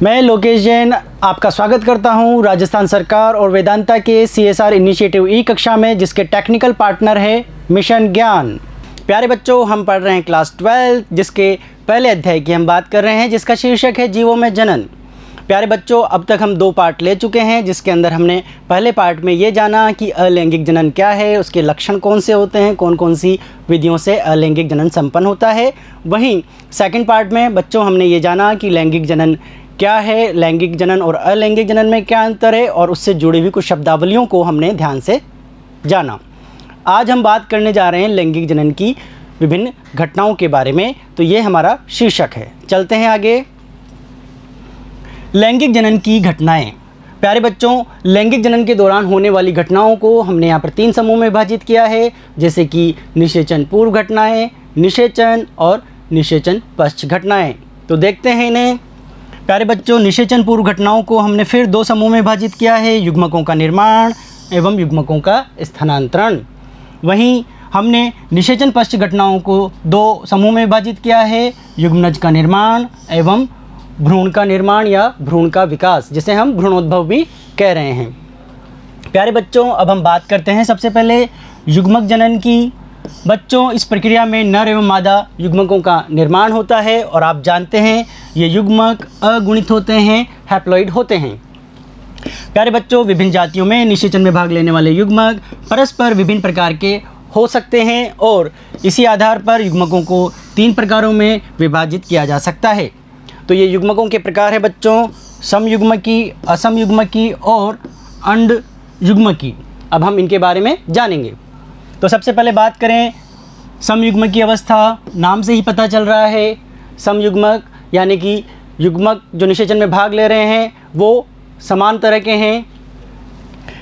मैं लोकेश जैन आपका स्वागत करता हूं राजस्थान सरकार और वेदांता के CSR इनिशिएटिव ई कक्षा में, जिसके टेक्निकल पार्टनर है मिशन ज्ञान। प्यारे बच्चों, हम पढ़ रहे हैं क्लास 12, जिसके पहले अध्याय की हम बात कर रहे हैं, जिसका शीर्षक है जीवों में जनन। प्यारे बच्चों, अब तक हम 2 पार्ट ले चुके हैं, जिसके अंदर हमने पहले पार्ट में ये जाना कि अलैंगिक जनन क्या है, उसके लक्षण कौन से होते हैं, कौन कौन सी विधियों से अलैंगिक जनन संपन्न होता है। वहीं सेकंड पार्ट में बच्चों हमने ये जाना कि लैंगिक जनन क्या है, लैंगिक जनन और अलैंगिक जनन में क्या अंतर है, और उससे जुड़ी हुई कुछ शब्दावलियों को हमने ध्यान से जाना। आज हम बात करने जा रहे हैं लैंगिक जनन की विभिन्न घटनाओं के बारे में, तो ये हमारा शीर्षक है। चलते हैं आगे। लैंगिक जनन की घटनाएं। प्यारे बच्चों, लैंगिक जनन के दौरान होने वाली घटनाओं को हमने यहाँ पर 3 समूह में विभाजित किया है, जैसे कि निषेचन पूर्व घटनाएं, निषेचन और निषेचन पश्च घटनाएं। तो देखते हैं इन्हें। प्यारे बच्चों, निषेचन पूर्व घटनाओं को हमने फिर 2 समूह में विभाजित किया है, युग्मकों का निर्माण एवं युग्मकों का स्थानांतरण। वहीं हमने निषेचन पश्च घटनाओं को 2 समूह में विभाजित किया है, युग्मनज का निर्माण एवं भ्रूण का निर्माण या भ्रूण का विकास, जिसे हम भ्रूणोद्भव भी कह रहे हैं। प्यारे बच्चों, अब हम बात करते हैं सबसे पहले युग्मक जनन की। बच्चों, इस प्रक्रिया में नर एवं मादा युग्मकों का निर्माण होता है, और आप जानते हैं ये युग्मक अगुणित होते हैं, हैप्लॉइड होते हैं। प्यारे बच्चों, विभिन्न जातियों में निषेचन में भाग लेने वाले युग्मक परस्पर विभिन्न प्रकार के हो सकते हैं, और इसी आधार पर युग्मकों को 3 प्रकारों में विभाजित किया जा सकता है। तो ये युग्मकों के प्रकार है बच्चों, समयुग्मकी, असमयुग्मकी और अंड युग्मकी। अब हम इनके बारे में जानेंगे। तो सबसे पहले बात करें समयुग्मकी अवस्था। नाम से ही पता चल रहा है, समयुग्मक यानी कि युग्मक जो निषेचन में भाग ले रहे हैं वो समान तरह के हैं।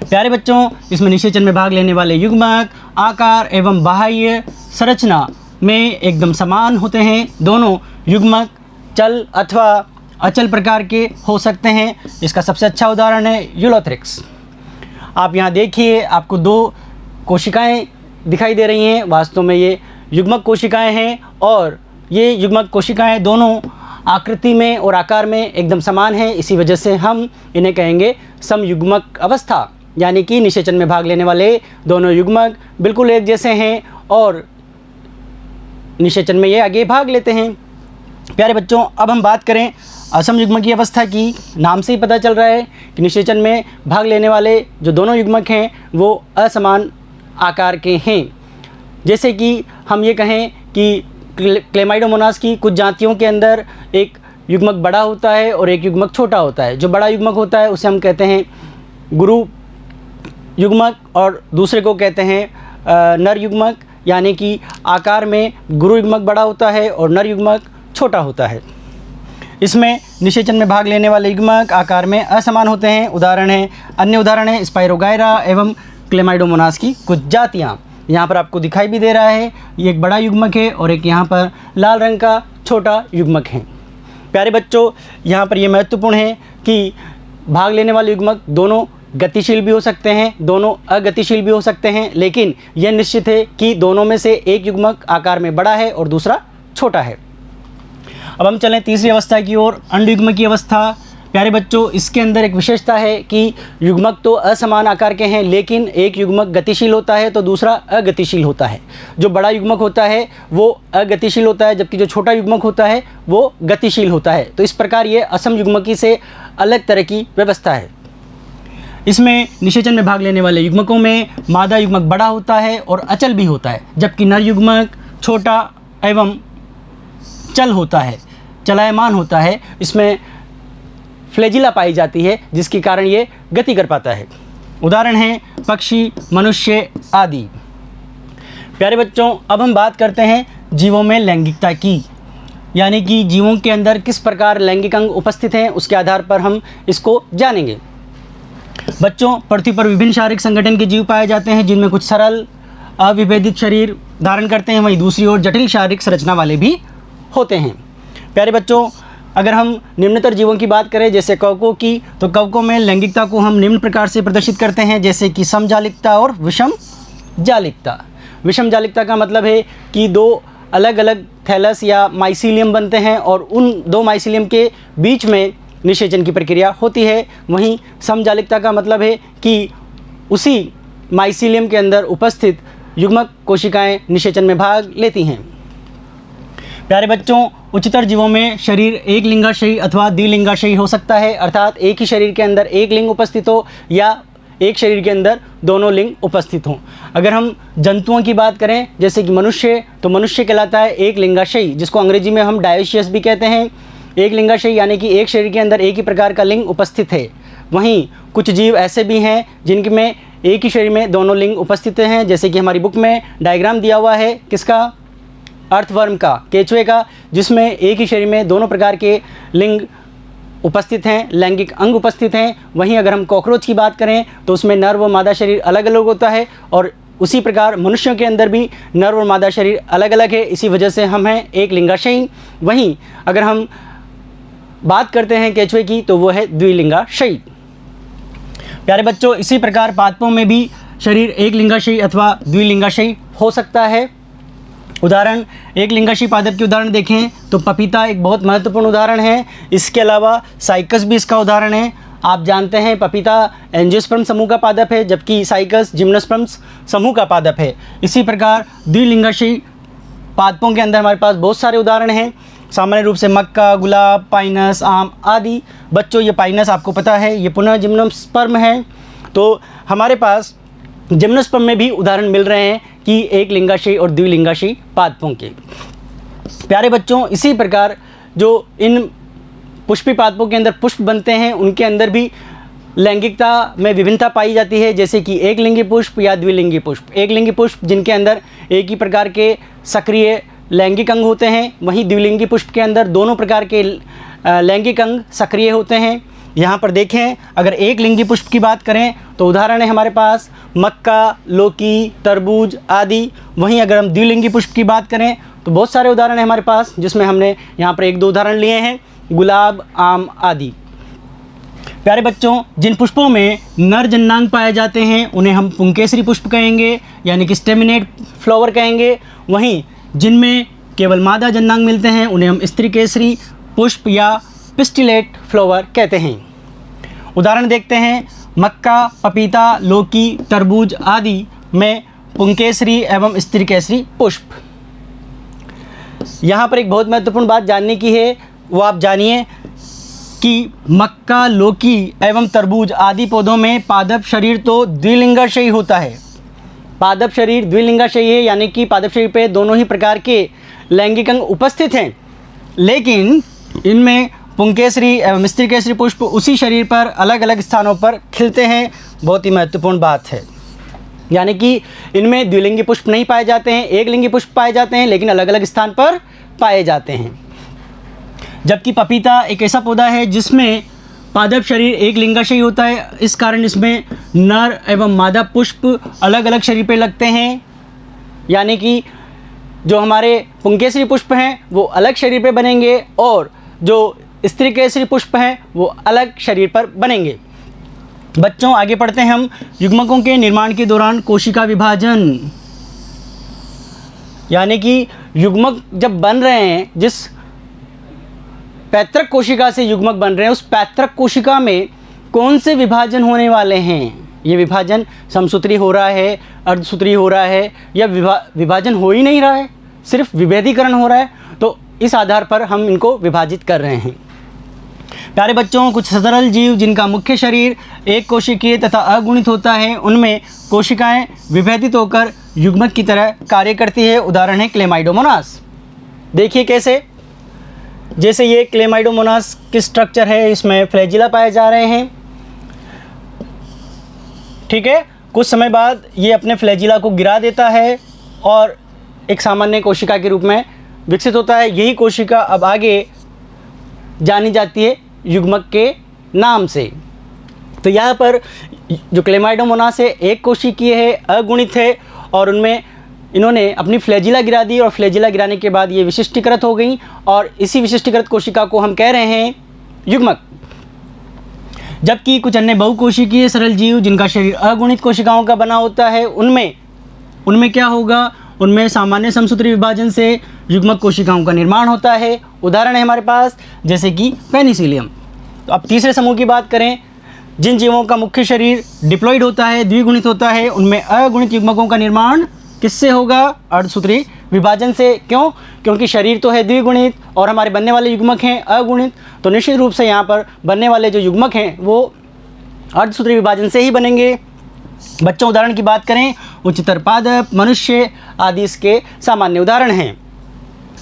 प्यारे बच्चों, इसमें निषेचन में भाग लेने वाले युग्मक आकार एवं बाह्य संरचना में एकदम समान होते हैं। दोनों युग्मक चल अथवा अचल प्रकार के हो सकते हैं। इसका सबसे अच्छा उदाहरण है यूलोथ्रिक्स। आप यहाँ देखिए, आपको 2 कोशिकाएं दिखाई दे रही हैं। वास्तव में ये युग्मक कोशिकाएं हैं, और ये युग्मक कोशिकाएं दोनों आकृति में और आकार में एकदम समान हैं। इसी वजह से हम इन्हें कहेंगे समयुग्मक अवस्था, यानी कि निषेचन में भाग लेने वाले दोनों युग्मक बिल्कुल एक जैसे हैं और निषेचन में ये आगे भाग लेते हैं। प्यारे बच्चों, अब हम बात करें असमयुग्मकी अवस्था की। नाम से ही पता चल रहा है कि निषेचन में भाग लेने वाले जो दोनों युग्मक हैं वो असमान आकार के हैं। जैसे कि हम ये कहें कि क्लेमाइडोमोनास की कुछ जातियों के अंदर एक युग्मक बड़ा होता है और एक युग्मक छोटा होता है। जो बड़ा युग्मक होता है उसे हम कहते हैं गुरु युग्मक, और दूसरे को कहते हैं नर युग्मक, यानी कि आकार में गुरु युग्मक बड़ा होता है और नर युग्मक छोटा होता है। इसमें निषेचन में भाग लेने वाले युग्मक आकार में असमान होते हैं। अन्य उदाहरण है स्पाइरोगायरा एवं क्लेमाइडोमोनास की कुछ जातियाँ। यहाँ पर आपको दिखाई भी दे रहा है, ये एक बड़ा युग्मक है और एक यहाँ पर लाल रंग का छोटा युग्मक है। प्यारे बच्चों, यहाँ पर ये महत्वपूर्ण है कि भाग लेने वाले युग्मक दोनों गतिशील भी हो सकते हैं, दोनों अगतिशील भी हो सकते हैं, लेकिन यह निश्चित है कि दोनों में से एक युग्मक आकार में बड़ा है और दूसरा छोटा है। अब हम चलें तीसरी अवस्था की ओर, अंडयुग्मकी अवस्था। प्यारे बच्चों, इसके अंदर एक विशेषता है कि युग्मक तो असमान आकार के हैं, लेकिन एक युग्मक गतिशील होता है तो दूसरा अगतिशील होता है। जो बड़ा युग्मक होता है वो अगतिशील होता है, जबकि जो छोटा युग्मक होता है वो गतिशील होता है। तो इस प्रकार ये असमयुग्मकी से अलग तरह की व्यवस्था है। इसमें निषेचन में भाग लेने वाले युग्मकों में मादा युग्मक बड़ा होता है और अचल भी होता है, जबकि नर युग्मक छोटा एवं चल होता है, चलायमान होता है। इसमें फ्लैजिला पाई जाती है, जिसके कारण ये गति कर पाता है। उदाहरण हैं पक्षी, मनुष्य आदि। प्यारे बच्चों, अब हम बात करते हैं जीवों में लैंगिकता की, यानी कि जीवों के अंदर किस प्रकार लैंगिक अंग उपस्थित हैं, उसके आधार पर हम इसको जानेंगे। बच्चों, पृथ्वी पर विभिन्न शारीरिक संगठन के जीव पाए जाते हैं, जिनमें कुछ सरल अविभेदित शरीर धारण करते हैं, वहीं दूसरी ओर जटिल शारीरिक संरचना वाले भी होते हैं। प्यारे बच्चों, अगर हम निम्नतर जीवों की बात करें जैसे कवकों की, तो कवकों में लैंगिकता को हम निम्न प्रकार से प्रदर्शित करते हैं, जैसे कि समजालिकता और विषम जालिकता। विषम जालिकता का मतलब है कि 2 अलग अलग थैलस या माइसीलियम बनते हैं और उन 2 माइसीलियम के बीच में निषेचन की प्रक्रिया होती है। वहीं समजालिकता का मतलब है कि उसी माइसीलियम के अंदर उपस्थित युग्मक कोशिकाएं निषेचन में भाग लेती हैं। प्यारे बच्चों, उच्चतर जीवों में शरीर एक लिंगाशयी अथवा द्विलिंगाशयी हो सकता है, अर्थात एक ही शरीर के अंदर एक लिंग उपस्थित हो या एक शरीर के अंदर दोनों लिंग उपस्थित हों। अगर हम जंतुओं की बात करें जैसे कि मनुष्य, तो मनुष्य कहलाता है एक लिंगाशयी, जिसको अंग्रेजी में हम डायोशियस भी कहते हैं। एक लिंगाशयी यानी कि एक शरीर के अंदर एक ही प्रकार का लिंग उपस्थित है। वहीं कुछ जीव ऐसे भी हैं जिनमें एक ही शरीर में दोनों लिंग उपस्थित हैं, जैसे कि हमारी बुक में डायग्राम दिया हुआ है किसका, अर्थवर्म का, केचुए का, जिसमें एक ही शरीर में दोनों प्रकार के लिंग उपस्थित हैं, लैंगिक अंग उपस्थित हैं। वहीं अगर हम कॉकरोच की बात करें तो उसमें नर व मादा शरीर अलग अलग होता है, और उसी प्रकार मनुष्यों के अंदर भी नर और मादा शरीर अलग अलग है। इसी वजह से हम हैं एक लिंगाशयी। वहीं अगर हम बात करते हैं केचुए की तो वो है द्विलिंगाशयी। प्यारे बच्चों, इसी प्रकार पादपों में भी शरीर एक लिंगाशयी अथवा द्विलिंगाशयी हो सकता है। उदाहरण, एक लिंगाशयी पादप के उदाहरण देखें तो पपीता एक बहुत महत्वपूर्ण उदाहरण है। इसके अलावा साइकस भी इसका उदाहरण है। आप जानते हैं पपीता एंजियोस्पर्म समूह का पादप है, जबकि साइकस जिम्नोस्पर्म समूह का पादप है। इसी प्रकार द्विलिंगाशयी पादपों के अंदर हमारे पास बहुत सारे उदाहरण हैं, सामान्य रूप से मक्का, गुलाब, पाइनस, आम आदि। बच्चों, ये पाइनस आपको पता है ये पुनः जिम्नोस्पर्म है। तो हमारे पास जिम्नोस्पर्म में भी उदाहरण मिल रहे हैं कि एक लिंगाशयी और द्विलिंगाशयी पादपों के। प्यारे बच्चों, इसी प्रकार जो इन पुष्पी पादपों के अंदर पुष्प बनते हैं उनके अंदर भी लैंगिकता में विभिन्नता पाई जाती है, जैसे कि एक लिंगी पुष्प या द्विलिंगी पुष्प। एक लिंगी पुष्प जिनके अंदर एक ही प्रकार के सक्रिय लैंगिक अंग होते हैं, वहीं द्विलिंगी पुष्प के अंदर दोनों प्रकार के लैंगिक अंग सक्रिय होते हैं। यहाँ पर देखें, अगर एक लिंगी पुष्प की बात करें तो उदाहरण है हमारे पास मक्का, लौकी, तरबूज आदि। वहीं अगर हम द्विलिंगी पुष्प की बात करें तो बहुत सारे उदाहरण हैं हमारे पास, जिसमें हमने यहाँ पर एक दो उदाहरण लिए हैं, गुलाब, आम आदि। प्यारे बच्चों, जिन पुष्पों में नर जननांग पाए जाते हैं उन्हें हम पुंकेसरी पुष्प कहेंगे, यानी कि स्टेमिनेट फ्लावर कहेंगे। वहीं जिनमें केवल मादा जननांग मिलते हैं उन्हें हम स्त्रीकेसरी पुष्प या पिस्टिलेट फ्लावर कहते हैं। उदाहरण देखते हैं, मक्का, पपीता, लौकी, तरबूज आदि में पुंकेसरी एवं स्त्रीकेसरी पुष्प। यहाँ पर एक बहुत महत्वपूर्ण बात जानने की है, वो आप जानिए कि मक्का, लौकी एवं तरबूज आदि पौधों में पादप शरीर तो द्विलिंगाशयी होता है। पादप शरीर द्विलिंगाशयी है, यानी कि पादप शरीर पे दोनों ही प्रकार के लैंगिक अंग उपस्थित हैं, लेकिन इनमें पुंकेसरी एवं स्त्रीकेसरी पुष्प उसी शरीर पर अलग अलग स्थानों पर खिलते हैं। बहुत ही महत्वपूर्ण बात है, यानी कि इनमें द्विलिंगी पुष्प नहीं पाए जाते हैं, एक लिंगी पुष्प पाए जाते हैं, लेकिन अलग अलग स्थान पर पाए जाते हैं। जबकि पपीता एक ऐसा पौधा है जिसमें पादप शरीर एक लिंगाशयी होता है, इस कारण इसमें नर एवं मादा पुष्प अलग अलग शरीर पे लगते हैं, यानी कि जो हमारे पुंकेसरी पुष्प हैं वो अलग शरीर पे बनेंगे और जो स्त्रीकेसरी पुष्प हैं वो अलग शरीर पर बनेंगे। बच्चों, आगे पढ़ते हैं हम युग्मकों के निर्माण के दौरान कोशिका विभाजन, यानी कि युग्मक जब बन रहे हैं, जिस पैतृक कोशिका से युग्मक बन रहे हैं उस पैतृक कोशिका में कौन से विभाजन होने वाले हैं। ये विभाजन समसूत्री हो रहा है, अर्धसूत्री हो रहा है, या विभाजन हो ही नहीं रहा है, सिर्फ विभेदीकरण हो रहा है, तो इस आधार पर हम इनको विभाजित कर रहे हैं। प्यारे बच्चों, कुछ सरल जीव जिनका मुख्य शरीर एक कोशिकीय तथा अगुणित होता है, उनमें कोशिकाएं विभेदित होकर युग्मक की तरह कार्य करती है। उदाहरण है क्लेमाइडोमोनास। देखिए कैसे, जैसे ये क्लेमाइडोमोनास की स्ट्रक्चर है, इसमें फ्लैजिला पाए जा रहे हैं, ठीक है। कुछ समय बाद ये अपने फ्लैजिला को गिरा देता है और एक सामान्य कोशिका के रूप में विकसित होता है। यही कोशिका अब आगे जानी जाती है युग्मक के नाम से। तो यहाँ पर जो क्लेमाइडोमोनास है एक कोशिकीय है, अगुणित है, और उनमें इन्होंने अपनी फ्लैजिला गिरा दी और फ्लैजिला गिराने के बाद ये विशिष्टीकृत हो गई, और इसी विशिष्टीकृत कोशिका को हम कह रहे हैं युग्मक। जबकि कुछ अन्य बहुकोशिकीय सरल जीव जिनका शरीर अगुणित कोशिकाओं का बना होता है, उनमें क्या होगा, उनमें सामान्य समसूत्री विभाजन से युग्मक कोशिकाओं का निर्माण होता है। उदाहरण है हमारे पास जैसे कि पेनिसिलियम। तो अब तीसरे समूह की बात करें, जिन जीवों का मुख्य शरीर डिप्लॉइड होता है, द्विगुणित होता है, उनमें अगुणित युग्मकों का निर्माण किससे होगा? अर्धसूत्री विभाजन से। क्यों? क्योंकि शरीर तो है द्विगुणित और हमारे बनने वाले युग्मक हैं अगुणित, तो निश्चित रूप से यहाँ पर बनने वाले जो युग्मक हैं वो अर्धसूत्री विभाजन से ही बनेंगे। बच्चों, उदाहरण की बात करें, उच्चतर पादप, मनुष्य आदि इसके सामान्य उदाहरण हैं।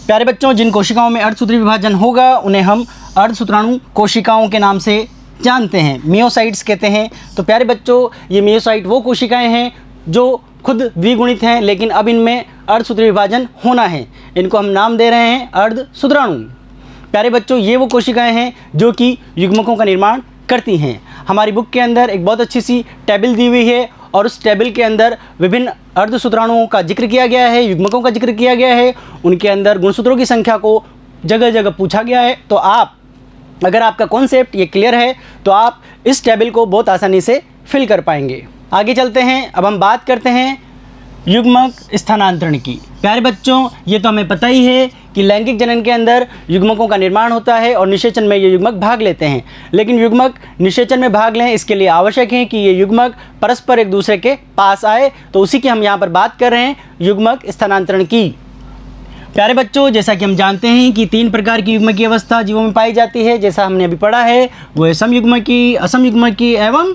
प्यारे बच्चों, जिन कोशिकाओं में अर्धसूत्री विभाजन होगा उन्हें हम अर्धसूत्राणु कोशिकाओं के नाम से जानते हैं, मियोसाइट्स कहते हैं। तो प्यारे बच्चों, ये मियोसाइट वो कोशिकाएं हैं जो खुद द्विगुणित हैं, लेकिन अब इनमें अर्धसूत्री विभाजन होना है, इनको हम नाम दे रहे हैं अर्धसूत्राणु। प्यारे बच्चों, ये वो कोशिकाएं हैं जो कि युग्मकों का निर्माण करती हैं। हमारी बुक के अंदर एक बहुत अच्छी सी टेबल दी हुई है और उस टेबल के अंदर विभिन्न अर्धसूत्राणुओं का जिक्र किया गया है, युग्मकों का जिक्र किया गया है, उनके अंदर गुणसूत्रों की संख्या को जगह जगह पूछा गया है। तो आप, अगर आपका कॉन्सेप्ट ये क्लियर है तो आप इस टेबल को बहुत आसानी से फिल कर पाएंगे। आगे चलते हैं, अब हम बात करते हैं युग्मक स्थानांतरण की। प्यारे बच्चों, ये तो हमें पता ही है कि लैंगिक जनन के अंदर युग्मकों का निर्माण होता है और निषेचन में ये युग्मक भाग लेते हैं, लेकिन युग्मक निषेचन में भाग लें इसके लिए आवश्यक है कि ये युग्मक परस्पर एक दूसरे के पास आए, तो उसी की हम यहाँ पर बात कर रहे हैं, युग्मक स्थानांतरण की। प्यारे बच्चों, जैसा कि हम जानते हैं कि 3 प्रकार की युग्मकीय अवस्था जीवों में पाई जाती है, जैसा हमने अभी पढ़ा है, वो है समयुग्मकीय, असमयुग्मकीय एवं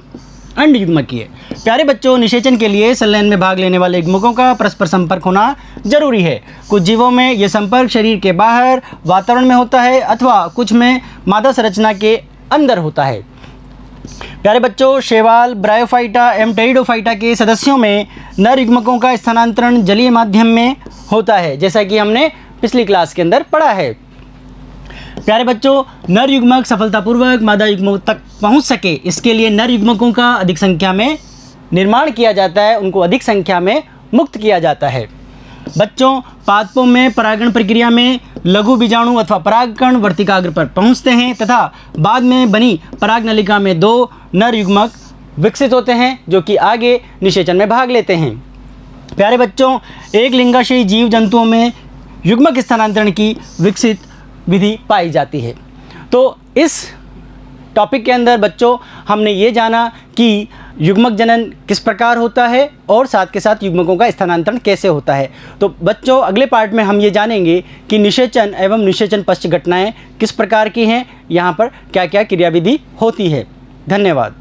अंडयुग्मकीय। प्यारे बच्चों, निषेचन के लिए संलयन में भाग लेने वाले युग्मकों का परस्पर संपर्क होना जरूरी है। कुछ जीवों में यह संपर्क शरीर के बाहर वातावरण में होता है अथवा कुछ में मादा संरचना के अंदर होता है। प्यारे बच्चों, शैवाल, ब्रायोफाइटा एवं टेरिडोफाइटा के सदस्यों में नर युग्मकों का स्थानांतरण जलीय माध्यम में होता है, जैसा कि हमने पिछली क्लास के अंदर पढ़ा है। प्यारे बच्चों, नर युग्मक सफलतापूर्वक मादा युग्मक तक पहुंच सके, इसके लिए नर युग्मकों का अधिक संख्या में निर्माण किया जाता है, उनको अधिक संख्या में मुक्त किया जाता है। बच्चों, पादपों में परागण प्रक्रिया में लघु बीजाणु अथवा परागकण वर्तिकाग्र पर पहुंचते हैं तथा बाद में बनी पराग नलिका में 2 नर युग्मक विकसित होते हैं जो कि आगे निषेचन में भाग लेते हैं। प्यारे बच्चों, एक लिंगाशयी जीव जंतुओं में युग्मक स्थानांतरण की विकसित विधि पाई जाती है। तो इस टॉपिक के अंदर बच्चों हमने ये जाना कि युग्मक जनन किस प्रकार होता है और साथ के साथ युग्मकों का स्थानांतरण कैसे होता है। तो बच्चों, अगले पार्ट में हम ये जानेंगे कि निषेचन एवं निषेचन पश्च घटनाएं किस प्रकार की हैं, यहाँ पर क्या क्या क्रियाविधि होती है। धन्यवाद।